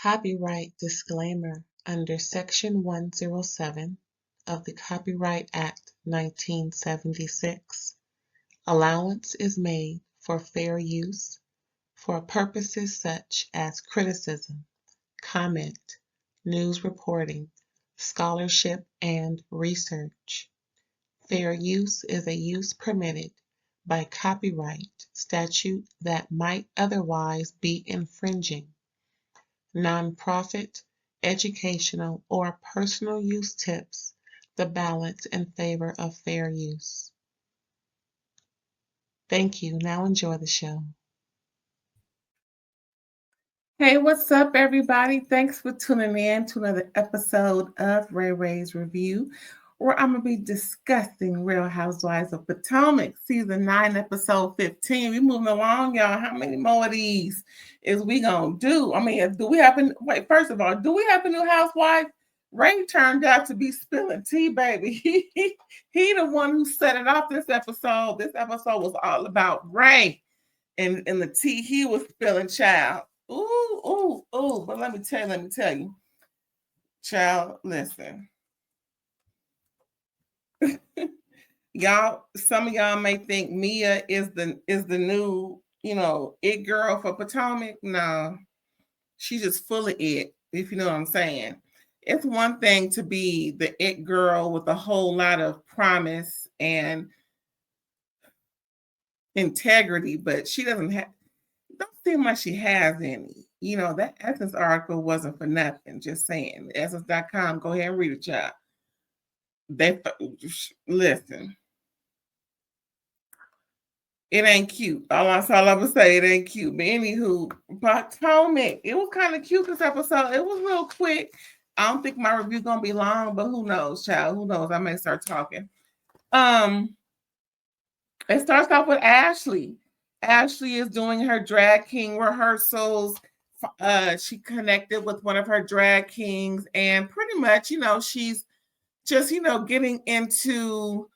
Copyright disclaimer under Section 107 of the Copyright Act 1976. Allowance is made for fair use for purposes such as criticism, comment, news reporting, scholarship, and research. Fair use is a use permitted by copyright statute that might otherwise be infringing. Nonprofit, educational, or personal use tips the balance in favor of fair use. Thank you. Now enjoy the show. Hey, what's up, everybody? Thanks for tuning in to another episode of RAERAEs Review, where I'm going to be discussing Real Housewives of Potomac, Season 9, Episode 15. We're moving along, y'all. How many more of these is we going to do? I mean, do we have first of all, do we have a new housewife? Ray turned out to be spilling tea, baby. He the one who set it off this episode. This episode was all about Ray and the tea he was spilling, child. Ooh. But let me tell you. Child, listen. Y'all, some of y'all may think Mia is the new, it girl for Potomac. No, she's just full of it, if you know what I'm saying. It's one thing to be the it girl with a whole lot of promise and integrity, but she don't seem like she has any. That Essence article wasn't for nothing. Just saying. Essence.com, go ahead and read it, y'all. Listen. It ain't cute. That's all I'm gonna say. It ain't cute. But anywho, Potomac, it was kind of cute this episode. It was real quick. I don't think my review gonna be long, but who knows, child? Who knows? I may start talking. It starts off with Ashley. Ashley is doing her drag king rehearsals. She connected with one of her drag kings, and pretty much, she's just, getting into,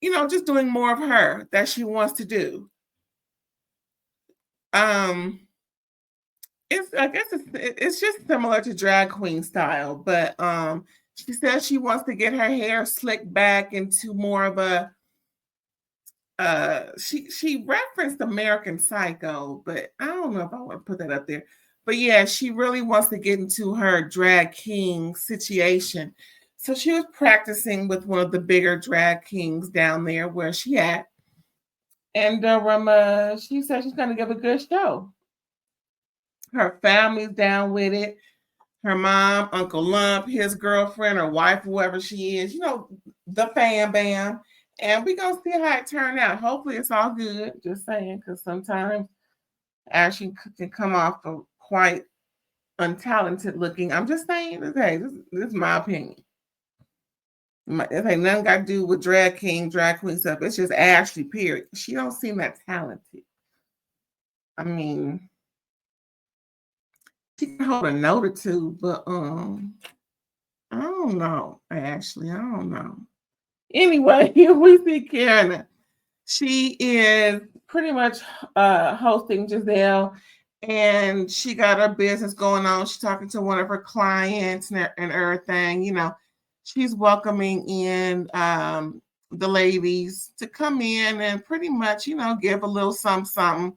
just doing more of her that she wants to do. It's just similar to drag queen style, but she says she wants to get her hair slicked back into more of a she referenced American Psycho, but I don't know if I want to put that up there. But yeah, she really wants to get into her drag king situation. So she was practicing with one of the bigger drag kings down there where she at. And she said she's going to give a good show. Her family's down with it. Her mom, Uncle Lump, his girlfriend, her wife, whoever she is, the fam bam. And we're going to see how it turned out. Hopefully it's all good. Just saying, because sometimes Ashley can come off of quite untalented looking. I'm just saying, hey, this is my opinion. It ain't nothing got to do with drag king, drag queen stuff. It's just Ashley, period. She don't seem that talented. I mean, she can hold a note or two, but I don't know, Ashley. I don't know. Anyway, here we see Keirna. She is pretty much hosting Gizzhell, and she got her business going on. She's talking to one of her clients and everything. She's welcoming in the ladies to come in and pretty much, give a little something.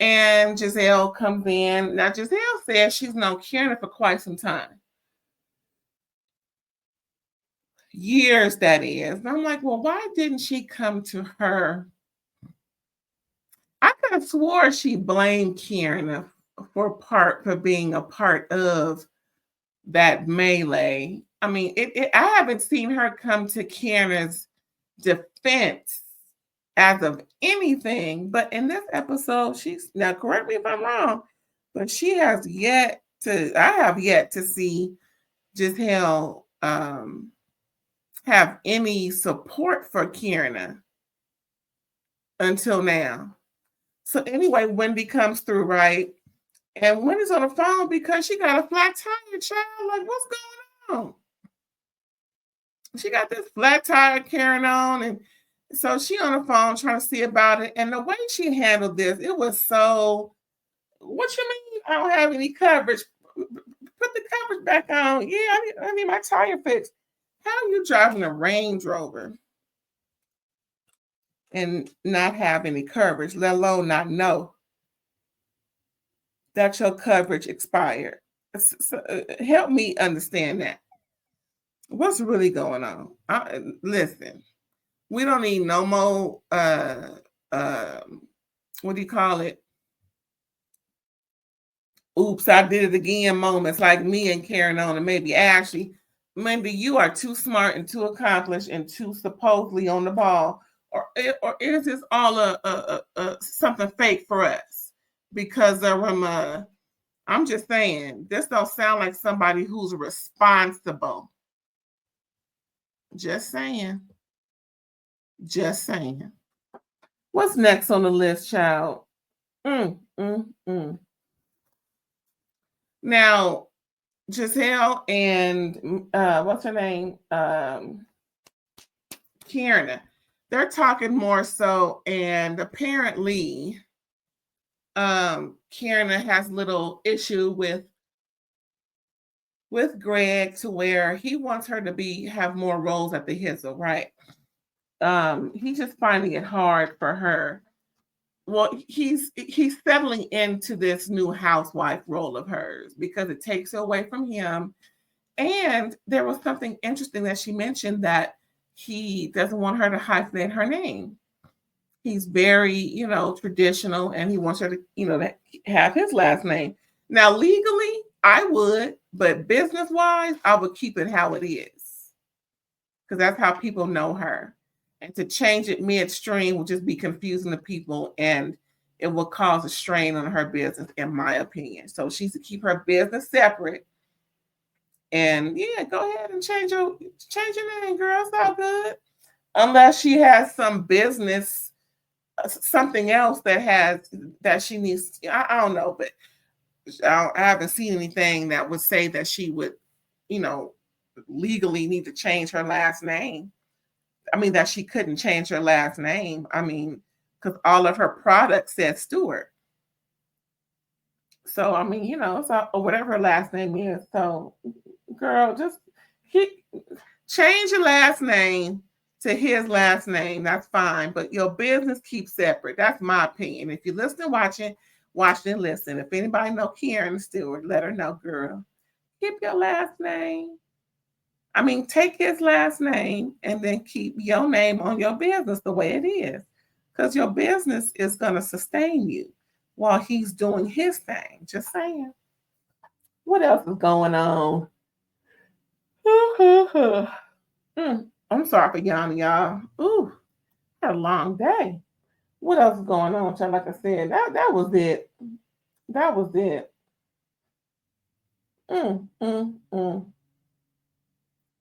And Gizzhell comes in. Now, Gizzhell says she's known Keirna for quite some time. Years, that is. And I'm like, well, why didn't she come to her? I could have swore she blamed Keirna for being a part of that melee. I mean, I haven't seen her come to Keirna's defense as of anything, but in this episode, now correct me if I'm wrong, but I have yet to see Gizzhell have any support for Keirna until now. So anyway, Wendy comes through, right? And Wendy's on the phone because she got a flat tire, child. Like, what's going on? She got this flat tire carrying on, and so she on the phone trying to see about it. And the way she handled this, it was so, what you mean I don't have any coverage? put the coverage back on. Yeah, I need my tire fixed. How are you driving a Range Rover and not have any coverage, let alone not know that your coverage expired? So, help me understand that. What's really going on? Listen, we don't need no more what do you call it? Oops, I did it again moments like me and Karen on, and maybe Ashley. Wendy, you are too smart and too accomplished and too supposedly on the ball, or is this all a something fake for us? Because I'm just saying, this don't sound like somebody who's responsible. Just saying. Just saying. What's next on the list, child? Now, Gizzhell and what's her name? Keirna. They're talking more so, and apparently, Keirna has a little issue with Greg to where he wants her to have more roles at the Gizzhell, right? He's just finding it hard for her. Well, he's settling into this new housewife role of hers because it takes away from him. And there was something interesting that she mentioned, that he doesn't want her to hyphenate her name. He's very, traditional, and he wants her to, to have his last name. Now, legally, I would, but business-wise, I would keep it how it is, because that's how people know her. And to change it midstream will just be confusing to people, and it will cause a strain on her business, in my opinion. So she needs to keep her business separate. And yeah, go ahead and change your name, girl. It's all good. Unless she has some business, something else that she needs. I don't know, but I haven't seen anything that would say that she would, legally need to change her last name. I mean, that she couldn't change her last name. I mean, because all of her products said Stewart. So, I mean, or whatever her last name is. So, girl, just change your last name to his last name. That's fine. But your business keeps separate. That's my opinion. If you're listening, watching and listen. If anybody know Karen Stewart, let her know, girl. Keep your last name. I mean, take his last name and then keep your name on your business the way it is. Because your business is going to sustain you while he's doing his thing. Just saying. What else is going on? I'm sorry for yawning, y'all. Ooh, had a long day. What else is going on? Like I said, that was it. That was it.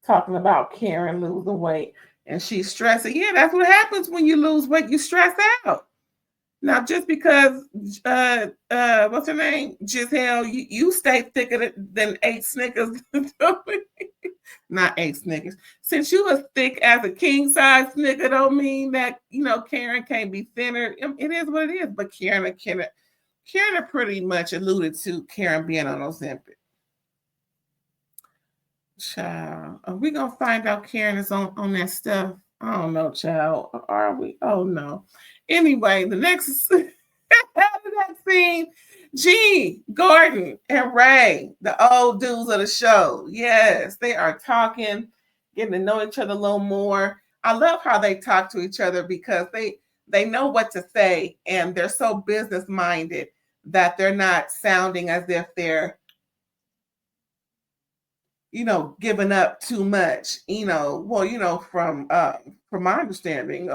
Talking about Karen losing weight, and she's stressing. Yeah, that's what happens when you lose weight. You stress out. Now, just because what's her name, Gizzhell, you stay thicker than 8 Snickers. Not 8 Snickers. Since you as thick as a king size Snicker, don't mean that Karen can't be thinner. It is what it is. But Karen pretty much alluded to Karen being on Ozempic. Child, are we gonna find out Karen is on that stuff? I don't know, child. Are we? Oh no. Anyway, the next scene, G, Gordon, and Ray, the old dudes of the show. Yes, they are talking, getting to know each other a little more. I love how they talk to each other because they know what to say, and they're so business minded that they're not sounding as if they're giving up too much, from my understanding,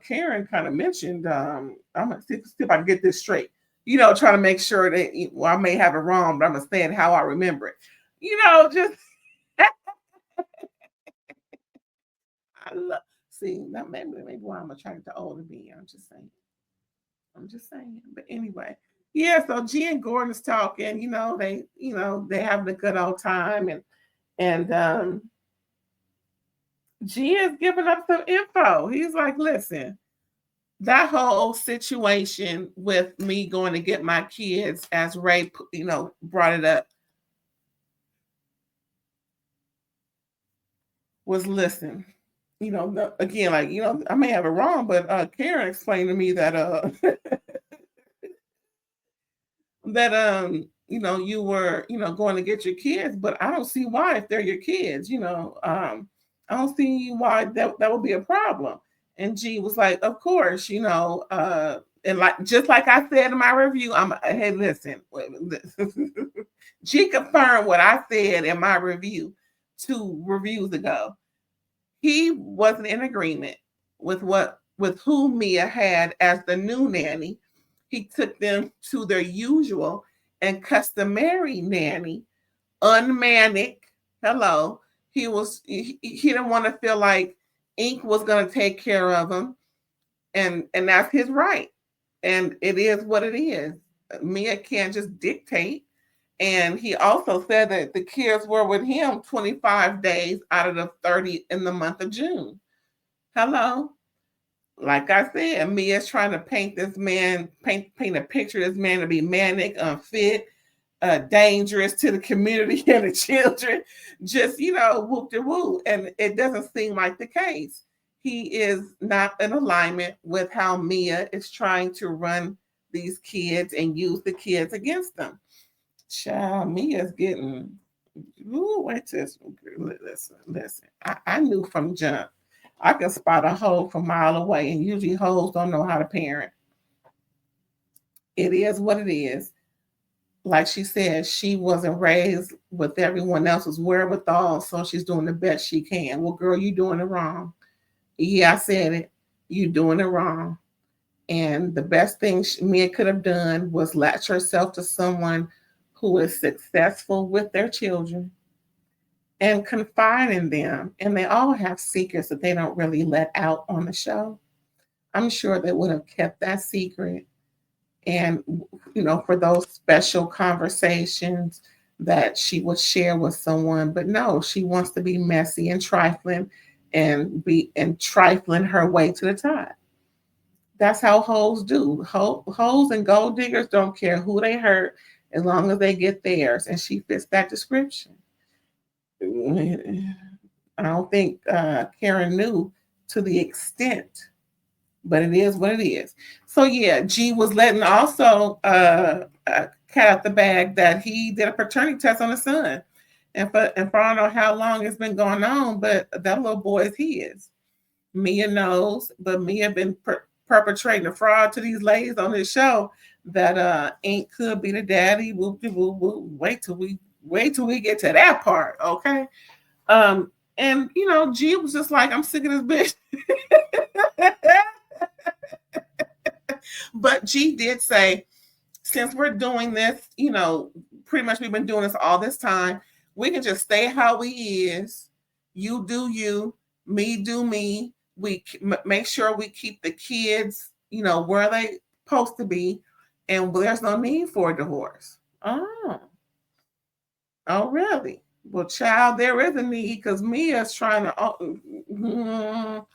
Karen kind of mentioned, I'm gonna see if I can get this straight, trying to make sure that, I may have it wrong, but I'm gonna say it how I remember it, just I love, see, that maybe why I'm attracted to older me. I'm just saying, but anyway. Yeah, so G and Gordon is talking, they having a good old time, and G is giving up some info. He's like, listen, that whole situation with me going to get my kids, as Ray, brought it up, was listen. Again, I may have it wrong, but Karen explained to me that that you were going to get your kids, but I don't see why, if they're your kids, I don't see why that would be a problem. And G was like, of course, and just like I said in my review, hey, listen, G confirmed what I said in my review 2 reviews ago. He wasn't in agreement with who Mia had as the new nanny. He took them to their usual and customary nanny, unmanic. Hello. He didn't want to feel like Ink was going to take care of him. And that's his right. And it is what it is. Mia can't just dictate. And he also said that the kids were with him 25 days out of the 30 in the month of June. Hello. Like I said, Mia's trying to paint a picture of this man to be manic, unfit, dangerous to the community and the children. Just, whoop-de-woo. And it doesn't seem like the case. He is not in alignment with how Mia is trying to run these kids and use the kids against them. Child, Mia's getting. Ooh, wait till listen. I knew from jump. I can spot a hoe from a mile away, and usually hoes don't know how to parent. It is what it is. Like she said, she wasn't raised with everyone else's wherewithal, so she's doing the best she can. Well, girl, you doing it wrong. Yeah, I said it. You doing it wrong. And the best thing Mia could have done was latch herself to someone who is successful with their children and confide in them. And they all have secrets that they don't really let out on the show. I'm sure they would have kept that secret. And, for those special conversations that she would share with someone. But no, she wants to be messy and trifling and trifling her way to the top. That's how hoes do. Hoes and gold diggers don't care who they hurt as long as they get theirs. And she fits that description. I don't think Karen knew to the extent, but it is what it is. So yeah, G was letting also cat out the bag that he did a paternity test on his son. And for I don't know how long it's been going on, but that little boy is his. Mia knows, but Mia been perpetrating a fraud to these ladies on this show that Ink could be the daddy. Wait till we get to that part, okay? And G was just like, I'm sick of this bitch. But G did say, since we're doing this, pretty much we've been doing this all this time, we can just stay how we is. You do you, me do me. We make sure we keep the kids, where they supposed to be, and there's no need for a divorce. Oh, really? Well, child, there is a need because Mia's trying to.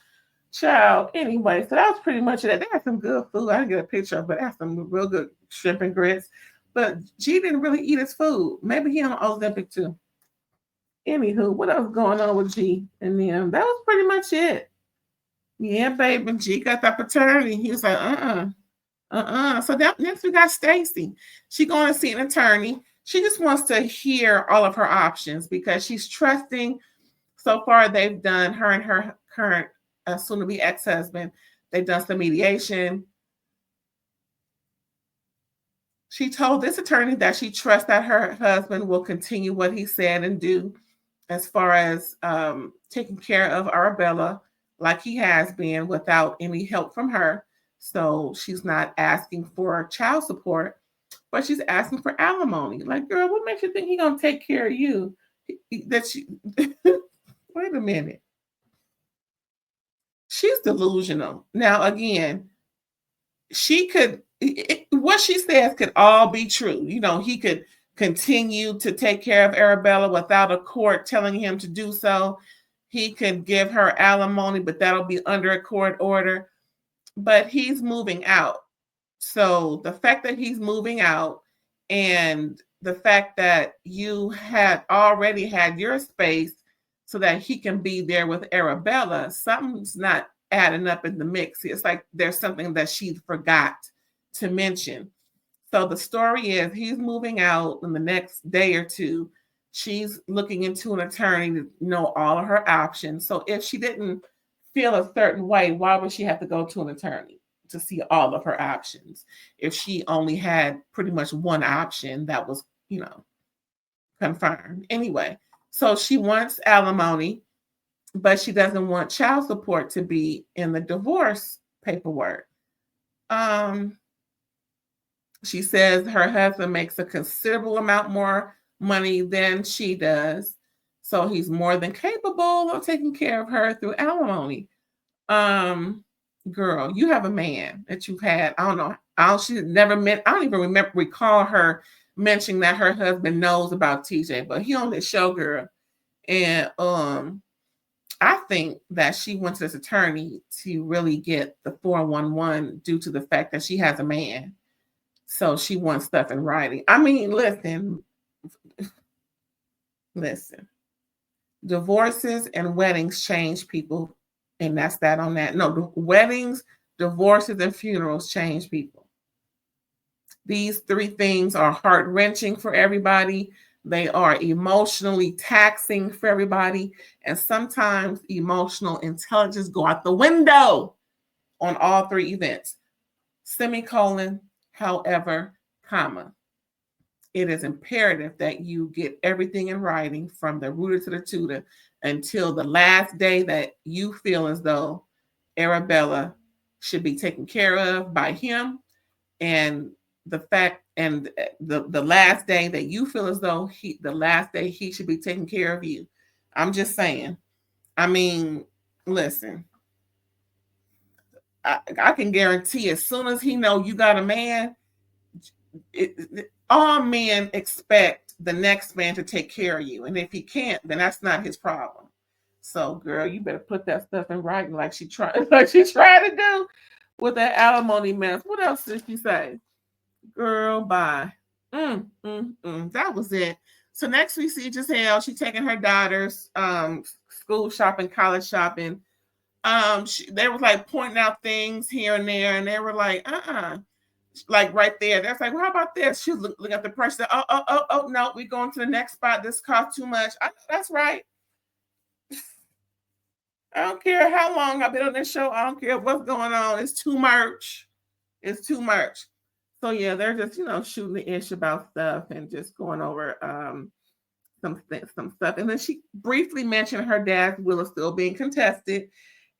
Child, anyway, so that was pretty much it. They had some good food. I didn't get a picture of it, but they had some real good shrimp and grits. But G didn't really eat his food. Maybe he on Ozempic too. Anywho, what else going on with G and them? That was pretty much it. Yeah, baby. G got that paternity. He was like, So next we got Stacey. She going to see an attorney. She just wants to hear all of her options because she's trusting. So far, they've done, her and her current soon-to-be ex-husband, they've done some mediation. She told this attorney that she trusts that her husband will continue what he said and do as far as taking care of Arabella like he has been without any help from her. So she's not asking for child support, but she's asking for alimony. Like, girl, what makes you think he's going to take care of you? Wait a minute. She's delusional. Now, again, what she says could all be true. He could continue to take care of Arabella without a court telling him to do so. He could give her alimony, but that'll be under a court order. but he's moving out. So the fact that he's moving out and the fact that you had already had your space so that he can be there with Arabella, something's not adding up in the mix. It's like there's something that she forgot to mention. So the story is he's moving out in the next day or two. She's looking into an attorney to know all of her options. So if she didn't feel a certain way, why would she have to go to an attorney to see all of her options if she only had pretty much one option that was, confirmed? Anyway, so she wants alimony, but she doesn't want child support to be in the divorce paperwork. She says her husband makes a considerable amount more money than she does, so he's more than capable of taking care of her through alimony. Girl, you have a man that you've had. I don't know. She never met. I don't even recall her mentioning that her husband knows about TJ, but he on this show, girl. And I think that she went to this attorney to really get the 411 due to the fact that she has a man. So she wants stuff in writing. I mean, listen. Divorces and weddings change people. And that's that on that. No, weddings, divorces, and funerals change people. These three things are heart-wrenching for everybody. They are emotionally taxing for everybody. And sometimes emotional intelligence go out the window on all three events. Semicolon, however, comma. It is imperative that you get everything in writing from the rooter to the tutor until the last day that you feel as though Arabella should be taken care of by him, and the last day that you feel as though the last day he should be taking care of you. I'm just saying. I mean, listen. I can guarantee as soon as he know you got a man, all men expect the next man to take care of you. And if he can't, then that's not his problem. So, girl, you better put that stuff in writing like she tried to do with that alimony mess. What else did she say? Girl, bye. That was it. So next we see Gizzhell. She's taking her daughters school shopping, college shopping. They were like pointing out things here and there, and they were like, like right there. That's like, well, how about this? She was looking at the price. Oh, no, we're going to the next spot. This costs too much. That's right. I don't care how long I've been on this show. I don't care what's going on. It's too much. It's too much. So yeah, they're just, shooting the ish about stuff and just going over some stuff. And then she briefly mentioned her dad's will is still being contested.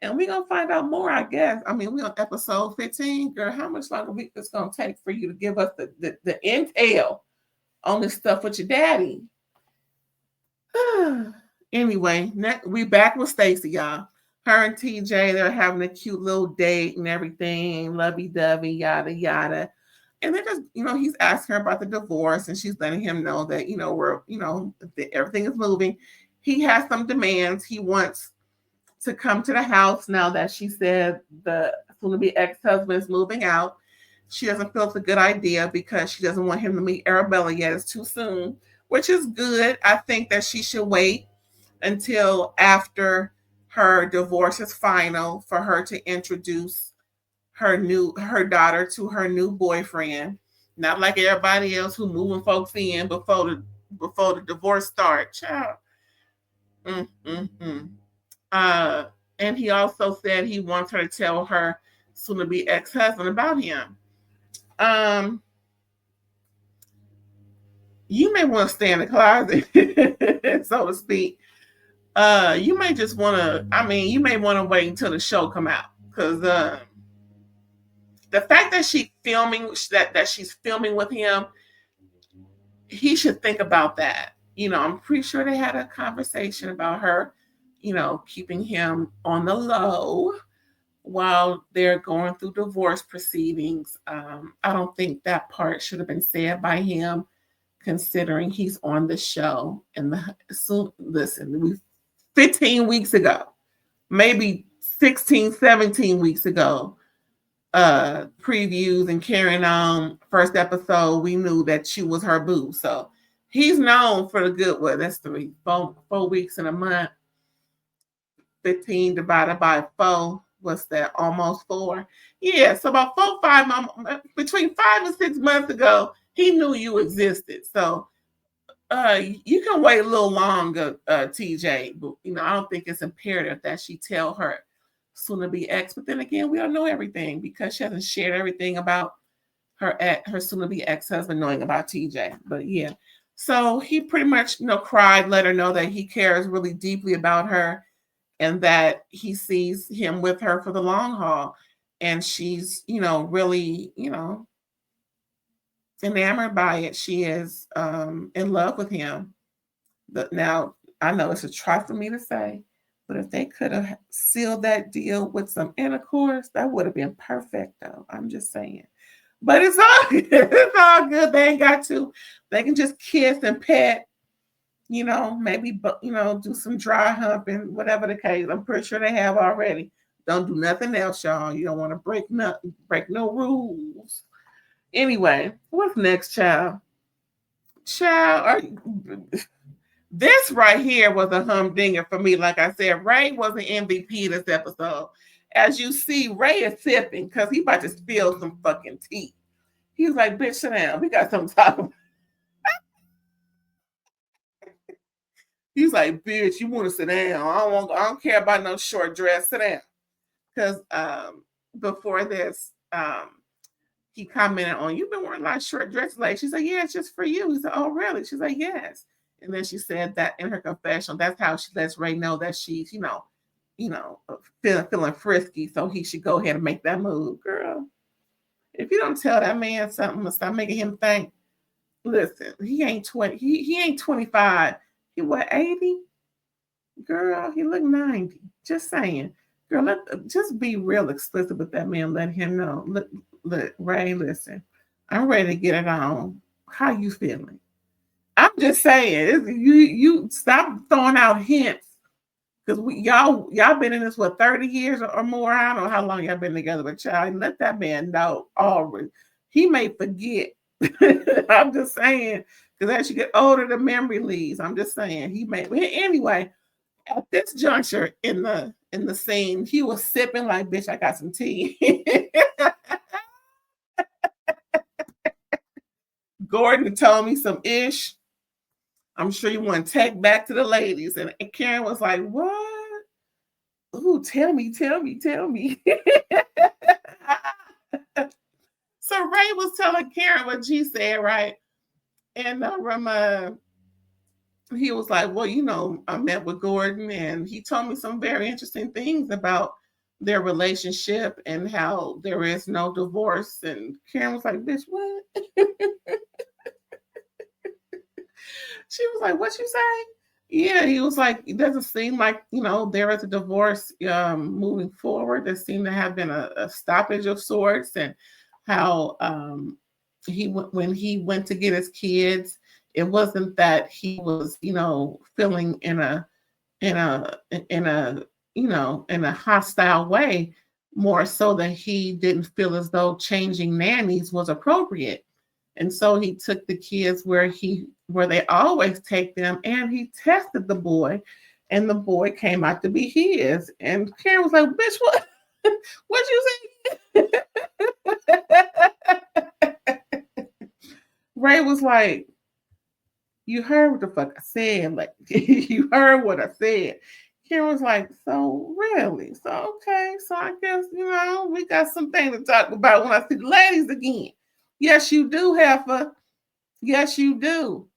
And we're going to find out more, I guess. I mean, we're on episode 15. Girl, how much longer it's going to take for you to give us the intel on this stuff with your daddy? Anyway, we back with Stacey, y'all. Her and TJ, they're having a cute little date and everything, lovey-dovey, yada, yada. And they're just, he's asking her about the divorce, and she's letting him know that, everything is moving. He has some demands. He wants to come to the house now that she said the soon-to-be ex-husband is moving out. She doesn't feel it's a good idea because she doesn't want him to meet Arabella yet. It's too soon, which is good. I think that she should wait until after her divorce is final for her to introduce her daughter to her new boyfriend. Not like everybody else who moving folks in before the divorce starts. Child. And he also said he wants her to tell her soon-to-be ex-husband about him. You may want to stay in the closet, so to speak. You may just want to, you may want to wait until the show come out. Because the fact that she's filming with him, he should think about that. I'm pretty sure they had a conversation about her, keeping him on the low while they're going through divorce proceedings. I don't think that part should have been said by him, considering he's on the show. And listen, 15 weeks ago, maybe 16, 17 weeks ago, previews and carrying on first episode, we knew that she was her boo. So he's known for the good. Well, that's 4 weeks in a month. 15 divided by 4. What's that? Almost 4. Yeah, so about 5 months, between 5 and 6 months ago, he knew you existed. So you can wait a little longer, TJ. But I don't think it's imperative that she tell her soon-to-be ex. But then again, we don't know everything because she hasn't shared everything about her soon-to-be ex-husband knowing about TJ. But yeah, so he pretty much cried, let her know that he cares really deeply about her and that he sees him with her for the long haul. And she's, really, enamored by it. She is in love with him. But now, I know it's a try for me to say, but if they could have sealed that deal with some intercourse, that would have been perfect, though. I'm just saying. But it's all good. It's all good. They ain't got to. They can just kiss and pet, maybe, do some dry humping, whatever the case. I'm pretty sure they have already. Don't do nothing else, y'all. You don't want to break no rules. Anyway, what's next, child? This right here was a humdinger for me. Like I said, Ray was an MVP this episode. As you see, Ray is sipping because he about to spill some fucking tea. He was like, bitch, sit down. We got something to talk about. He's like, bitch, you want to sit down. I don't care about no short dress. Sit down. Because before this, he commented on, you've been wearing a lot of short dresses. Like, she's like, yeah, it's just for you. He said, oh, really? She's like, yes. And then she said that in her confessional, that's how she lets Ray know that she's, feeling frisky. So he should go ahead and make that move. Girl, if you don't tell that man something to stop making him think, listen, he ain't 20. He ain't 25. He what, 80? Girl, he look 90. Just saying. Girl, just be real explicit with that man. Let him know. Look, Ray, listen. I'm ready to get it on. How you feeling? I'm just saying. You stop throwing out hints. Because y'all been in this, 30 years or more? I don't know how long y'all been together, but child, let that man know already. He may forget. I'm just saying. Because as you get older, the memory leaves. I'm just saying. He may. Anyway, at this juncture in the scene, he was sipping like, bitch, I got some tea. Gordon told me some ish. I'm sure you want to take back to the ladies. And Karen was like, what? Ooh, tell me. So Ray was telling Karen what she said, right? And he was like, well, I met with Gordon and he told me some very interesting things about their relationship and how there is no divorce. And Karen was like, bitch, what? She was like, what you say? Yeah, he was like, it doesn't seem like, there is a divorce moving forward. There seemed to have been a stoppage of sorts, and how when he went to get his kids, it wasn't that he was, feeling in a hostile way, more so that he didn't feel as though changing nannies was appropriate. And so he took the kids where they always take them, and he tested the boy, and the boy came out to be his. And Karen was like, bitch, what? What you say? Ray was like, you heard what the fuck I said. Like, you heard what I said. Karen was like, so really? So, okay. So I guess, we got something to talk about when I see the ladies again. Yes, you do, Heifer. Yes, you do.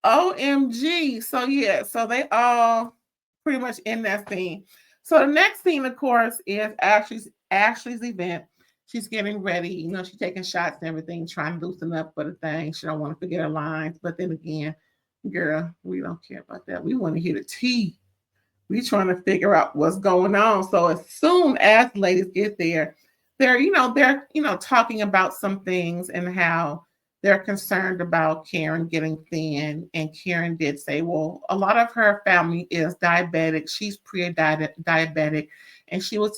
OMG. So, yeah. So they all pretty much in that scene. So the next scene, of course, is Ashley's event. She's getting ready. She's taking shots and everything, trying to loosen up for the thing. She don't want to forget her lines. But then again, girl, we don't care about that. We want to hear the tea. We trying to figure out what's going on. So as soon as the ladies get there, they're talking about some things and how they're concerned about Karen getting thin. And Karen did say, well, a lot of her family is diabetic. She's pre-diabetic. And she was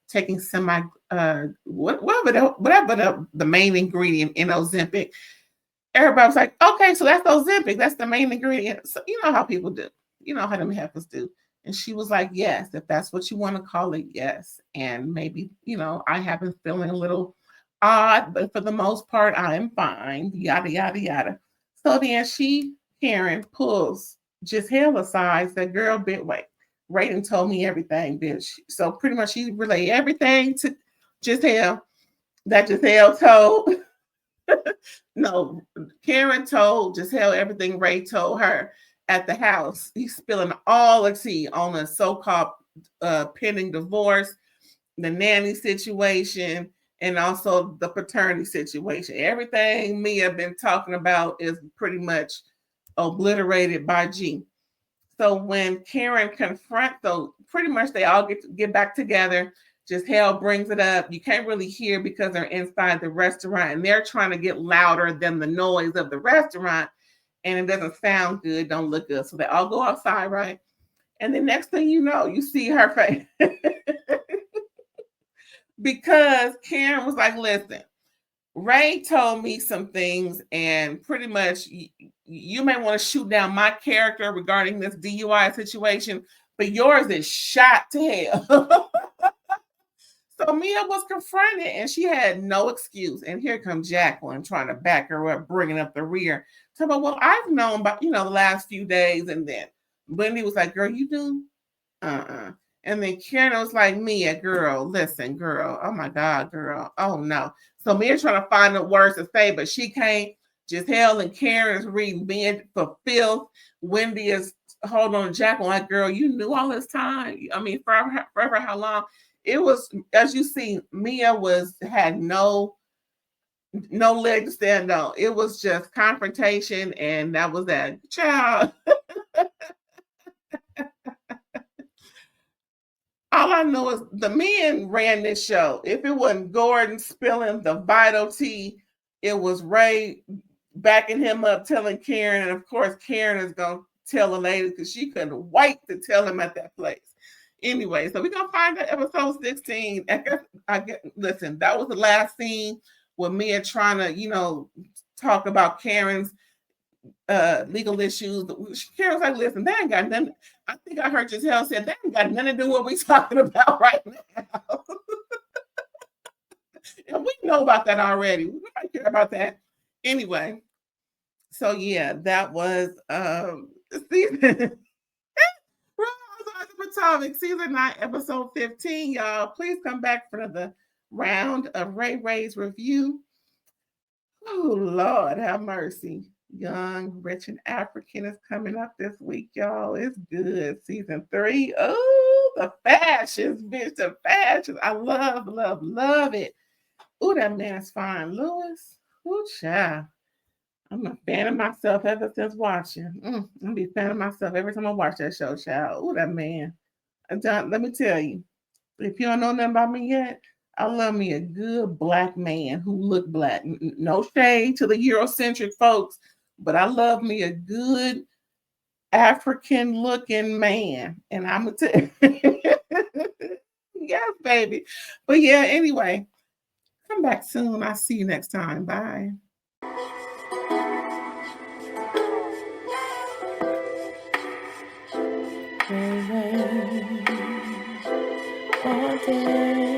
taking whatever the main ingredient in Ozempic. Everybody was like, okay, so that's Ozempic. That's the main ingredient. So you know how people do. You know how them heifers do. And she was like, yes, if that's what you want to call it, yes. And maybe, I have been feeling a little odd, but for the most part, I am fine. Yada, yada, yada. So then Karen, pulls Gizzhell aside, said, girl, wait. Raiden told me everything, bitch. So pretty much she relayed everything to Gizzhell that Gizzhell told. No, Karen told Gizzhell everything Ray told her at the house. He's spilling all the tea on the so-called pending divorce, the nanny situation, and also the paternity situation. Everything Mia been talking about is pretty much obliterated by G. So when Karen confronts, pretty much they all get back together. Gizzhell brings it up. You can't really hear because they're inside the restaurant and they're trying to get louder than the noise of the restaurant. And it doesn't sound good, don't look good. So they all go outside, right? And the next thing you know, you see her face. Because Karen was like, listen, Ray told me some things, and pretty much you may want to shoot down my character regarding this DUI situation, but yours is shot to hell. So Mia was confronted, and she had no excuse. And here comes Jacqueline trying to back her up, bringing up the rear. So, well, I've known about, the last few days. And then Wendy was like, girl, you do? And then Karen was like, Mia, girl, listen, girl. Oh, my God, girl. Oh, no. So Mia's trying to find the words to say, but she can't. Gizzhell and Karen is reading being for filth. Wendy is holding on to Jacqueline like, girl, you knew all this time. I mean, forever how long? It was, as you see, Mia had no leg to stand on. It was just confrontation, and that was that. Child. All I know is the men ran this show. If it wasn't Gordon spilling the vital tea, it was Ray backing him up, telling Karen, and of course Karen is gonna tell the lady because she couldn't wait to tell him at that place. Anyway, so we're gonna find out episode 16. Listen, that was the last scene with Mia trying to, talk about Karen's legal issues. Karen's like, listen, that ain't got nothing. I think I heard Gizzhell said that ain't got nothing to do with what we talking about right now. And we know about that already. We don't care about that. Anyway, so yeah, that was season. Potomac, season 9, episode 15, y'all. Please come back for the round of RAERAEs review. Oh, Lord, have mercy. Young, Rich, and African is coming up this week, y'all. It's good. Season 3. Oh, the fashions, bitch, the fashions. I love it. Oh, that man's fine. Lewis. Oh, child. I'm a fan of myself ever since watching. I'm gonna be a fan of myself every time I watch that show, child. Oh, that man. John, let me tell you, if you don't know nothing about me yet, I love me a good black man who look black. No shade to the Eurocentric folks, but I love me a good African looking man. And I'm gonna tell you, yes, baby. But yeah, anyway, come back soon. I'll see you next time. Bye. All day.